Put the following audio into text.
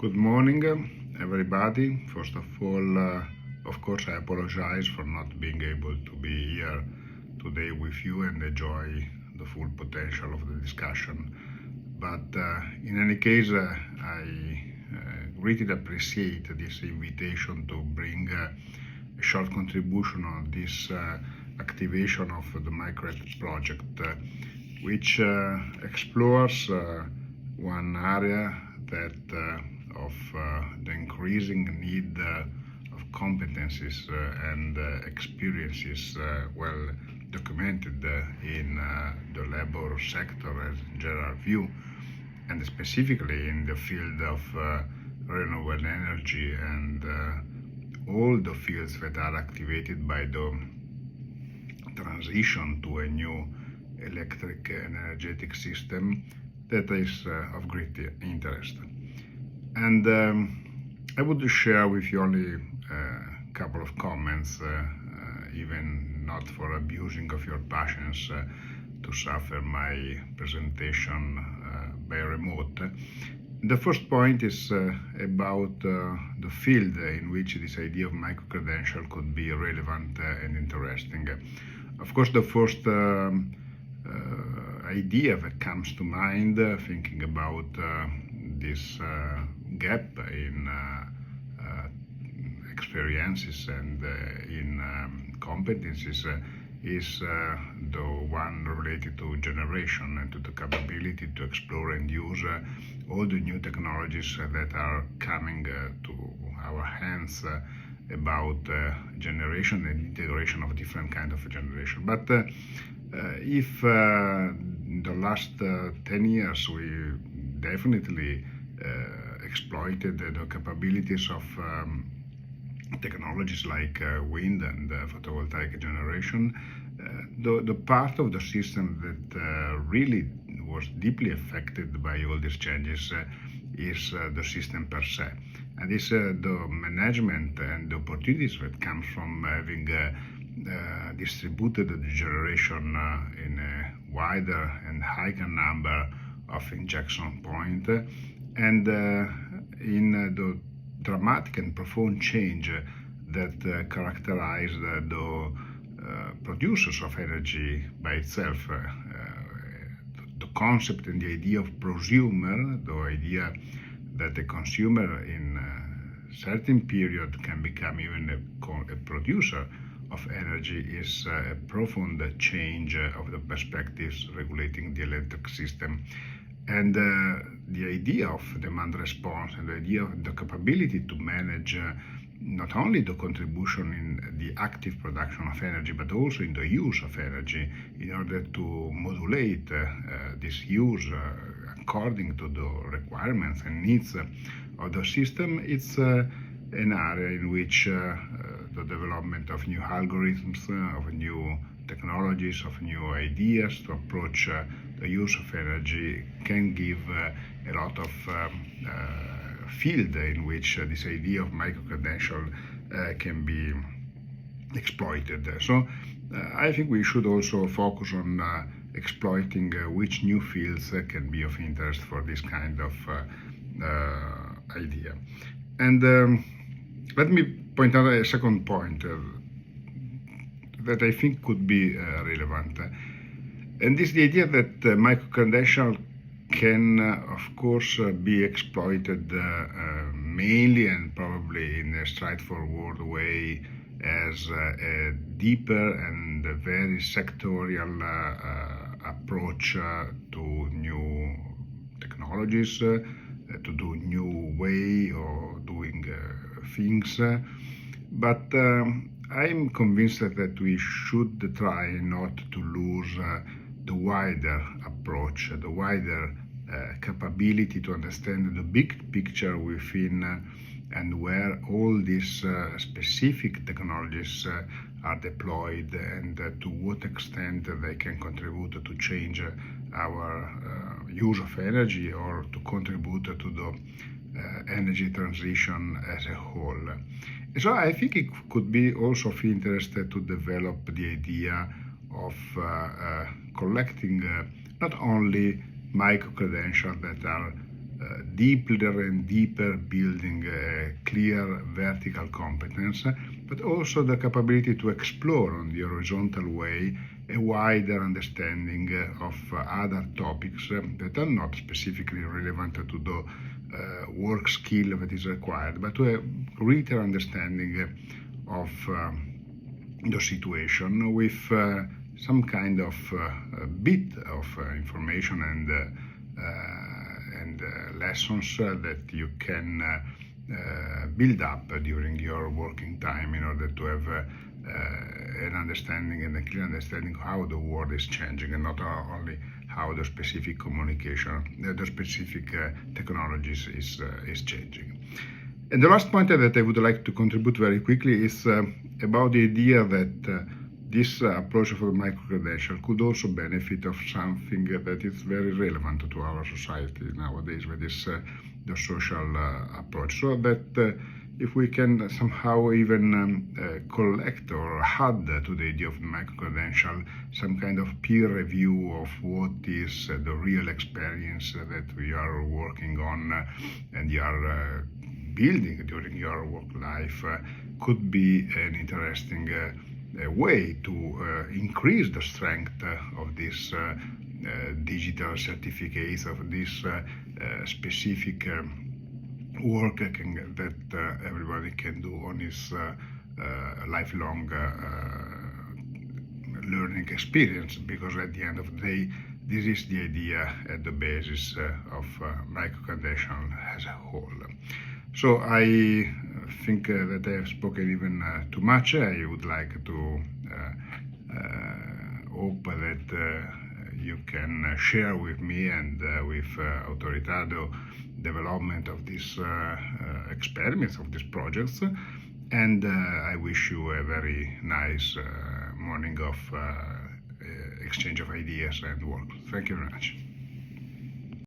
Good morning, everybody. First of all, of course, I apologize for not being able to be here today with you and enjoy the full potential of the discussion. But in any case, I greatly appreciate this invitation to bring a short contribution on this activation of the Micret project, which explores one area that of the increasing need of competencies and experiences well documented in the labor sector as general view, and specifically in the field of renewable energy and all the fields that are activated by the transition to a new electric energetic system that is of great interest. And I would share with you only a couple of comments, even not for abusing of your patience to suffer my presentation by remote. The first point is about the field in which this idea of micro-credential could be relevant and interesting. Of course, the first idea that comes to mind thinking about this gap in experiences and in competencies is the one related to generation and to the capability to explore and use all the new technologies that are coming to our hands about generation and integration of different kinds of generation. But if in the last 10 years we definitely exploited the capabilities of technologies like wind and photovoltaic generation, the part of the system that really was deeply affected by all these changes is the system per se. And it's the management and the opportunities that comes from having distributed the generation in a wider and higher number of injection points, and in the dramatic and profound change that characterized the producers of energy by itself. The concept and the idea of prosumer, the idea that the consumer in a certain period can become even a producer of energy, is a profound change of the perspectives regulating the electric system. And the idea of demand response and the idea of the capability to manage not only the contribution in the active production of energy, but also in the use of energy in order to modulate this use according to the requirements and needs of the system. It's an area in which the development of new algorithms, of new technologies, of new ideas to approach the use of energy can give a lot of field in which this idea of micro-credential can be exploited. So I think we should also focus on exploiting which new fields can be of interest for this kind of idea. And let me point out a second point that I think could be relevant. And this is the idea that micro-credential can, of course, be exploited mainly and probably in a straightforward way as a deeper and very sectorial approach to new technologies, to do new way of doing things. But I'm convinced that we should try not to lose the wider approach, the wider capability to understand the big picture within and where all these specific technologies are deployed, and to what extent they can contribute to change our use of energy or to contribute to the energy transition as a whole. So I think it could be also of interest to develop the idea of collecting not only micro-credentials that are deeper and deeper building a clear vertical competence, but also the capability to explore on the horizontal way a wider understanding of other topics that are not specifically relevant to the work skill that is required, but to a greater understanding of the situation with some kind of bit of information and lessons that you can build up during your working time in order to have an understanding and a clear understanding how the world is changing, and not only how the specific communication, the specific technologies is changing. And the last point that I would like to contribute very quickly is about the idea that this approach of a micro-credential could also benefit of something that is very relevant to our society nowadays, that is the social approach. So that if we can somehow even collect or add to the idea of the micro-credential some kind of peer review of what is the real experience that we are working on and you are building during your work life, could be an interesting way to increase the strength of this digital certificates, of this specific work that everybody can do on his lifelong learning experience, because at the end of the day, this is the idea at the basis of micro-credential as a whole. So I think that I have spoken even too much. I would like to hope that you can share with me and with Autoritado development of these experiments, of these projects, and I wish you a very nice morning of exchange of ideas and work. Thank you very much.